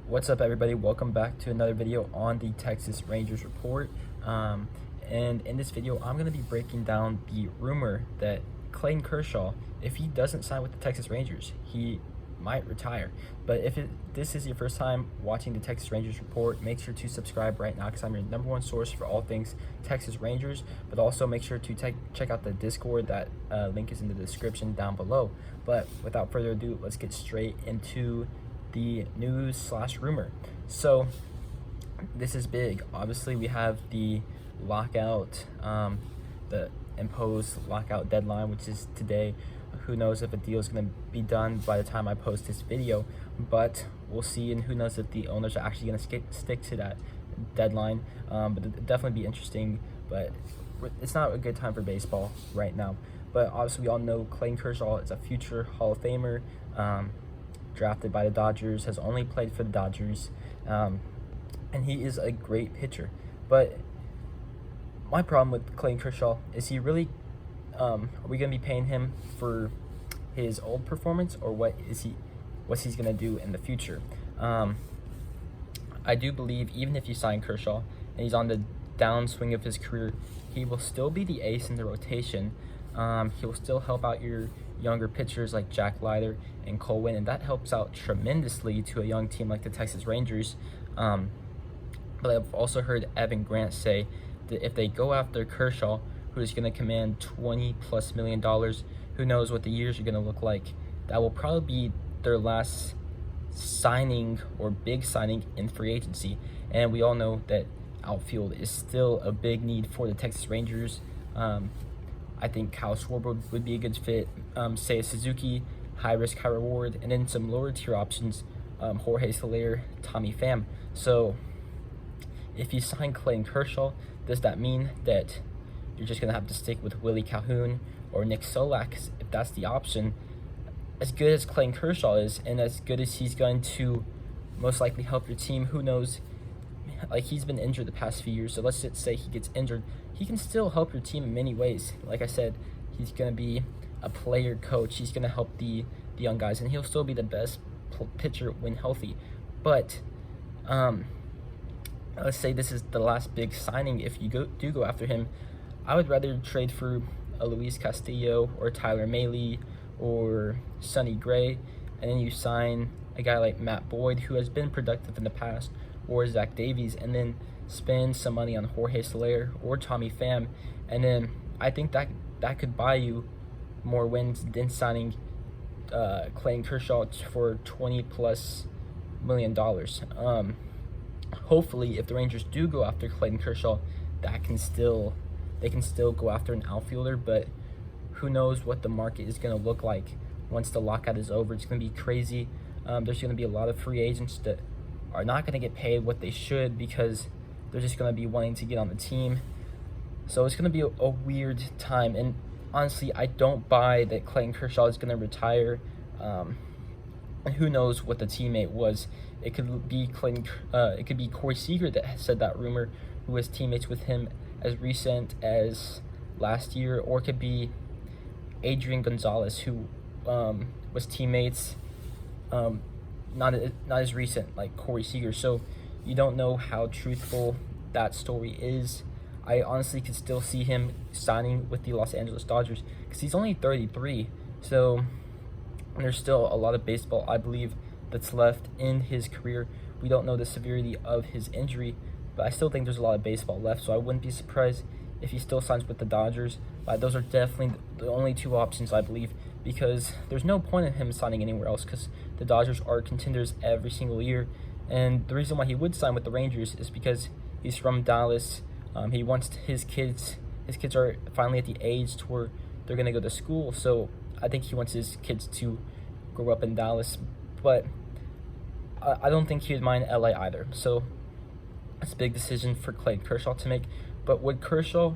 What's up, everybody? Welcome back to another video on the Texas Rangers report. And in this video, I'm going to be breaking down the rumor that Clayton Kershaw, if he doesn't sign with the Texas Rangers, he might retire. But if this is your first time watching the Texas Rangers report, make sure to subscribe right now because I'm your #1 source for all things Texas Rangers. But also make sure to check out the Discord. That link is in the description down below. But without further ado, let's get straight into the news/rumor. So this is big. Obviously, we have the lockout, the imposed lockout deadline, which is today. Who knows if a deal is going to be done by the time I post this video, but we'll see. And who knows if the owners are actually going to stick to that deadline. But it'll definitely be interesting. But it's not a good time for baseball right now. But obviously, we all know Clayton Kershaw is a future Hall of Famer. Drafted by the Dodgers, has only played for the Dodgers, and he is a great pitcher. But my problem with Clayton Kershaw is he really, are we going to be paying him for his old performance, or what's he's going to do in the future? I do believe even if you sign Kershaw and he's on the downswing of his career, he will still be the ace in the rotation. He will still help out your younger pitchers like Jack Leiter and Cole Winn, and that helps out tremendously to a young team like the Texas Rangers. But I've also heard Evan Grant say that if they go after Kershaw, who is going to command $20+ million, who knows what the years are going to look like, that will probably be their last signing or big signing in free agency. And we all know that outfield is still a big need for the Texas Rangers. I think Kyle Schwarber would be a good fit. Seiya Suzuki, high risk, high reward, and then some lower tier options, Jorge Soler, Tommy Pham. So if you sign Clayton Kershaw, does that mean that you're just going to have to stick with Willie Calhoun or Nick Solak? If that's the option, as good as Clayton Kershaw is, and as good as he's going to most likely help your team, who knows? Like, he's been injured the past few years, so let's just say he gets injured, he can still help your team in many ways. Like I said, he's going to be a player coach. He's going to help the young guys, and he'll still be the best pitcher when healthy. But let's say this is the last big signing. If you do go after him, I would rather trade for a Luis Castillo or Tyler Mahle or Sonny Gray, and then you sign a guy like Matt Boyd, who has been productive in the past, or Zach Davies, and then spend some money on Jorge Soler or Tommy Pham, and then I think that could buy you more wins than signing Clayton Kershaw for $20+ million. Hopefully, if the Rangers do go after Clayton Kershaw, they can still go after an outfielder. But who knows what the market is going to look like once the lockout is over. It's going to be crazy. There's going to be a lot of free agents that are not going to get paid what they should because they're just going to be wanting to get on the team. So it's going to be a weird time. And honestly, I don't buy that Clayton Kershaw is going to retire. And who knows what the teammate was. It could be it could be Corey Seager that said that rumor, who was teammates with him as recent as last year, or it could be Adrian Gonzalez, who was teammates not as recent like Corey Seager. So you don't know how truthful that story is. I honestly could still see him signing with the Los Angeles Dodgers because he's only 33. So there's still a lot of baseball, I believe, that's left in his career. We don't know the severity of his injury, but I still think there's a lot of baseball left. So I wouldn't be surprised if he still signs with the Dodgers. But those are definitely the only two options, I believe, because there's no point in him signing anywhere else because the Dodgers are contenders every single year. And the reason why he would sign with the Rangers is because he's from Dallas. He wants his kids are finally at the age to where they're going to go to school. So I think he wants his kids to grow up in Dallas. But I don't think he would mind LA either. So it's a big decision for Clayton Kershaw to make. But would Kershaw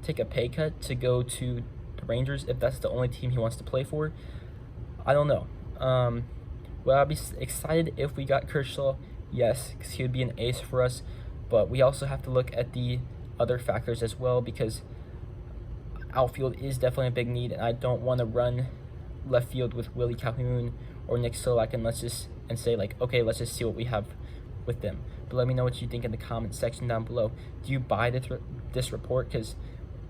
take a pay cut to go to the Rangers if that's the only team he wants to play for? I don't know. Well, I'd be excited if we got Kershaw, yes, because he would be an ace for us. But we also have to look at the other factors as well, because outfield is definitely a big need, and I don't want to run left field with Willie Calhoun or Nick Solak and say like, okay, let's just see what we have with them. But let me know what you think in the comment section down below. Do you buy this report? Because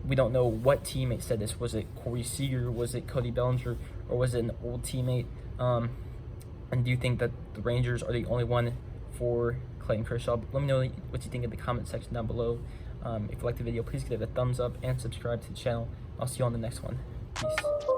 we don't know what teammate said this. Was it Corey Seager? Was it Cody Bellinger? Or was it an old teammate? And do you think that the Rangers are the only one for Clayton Kershaw? Let me know what you think in the comment section down below. If you liked the video, please give it a thumbs up and subscribe to the channel. I'll see you on the next one. Peace.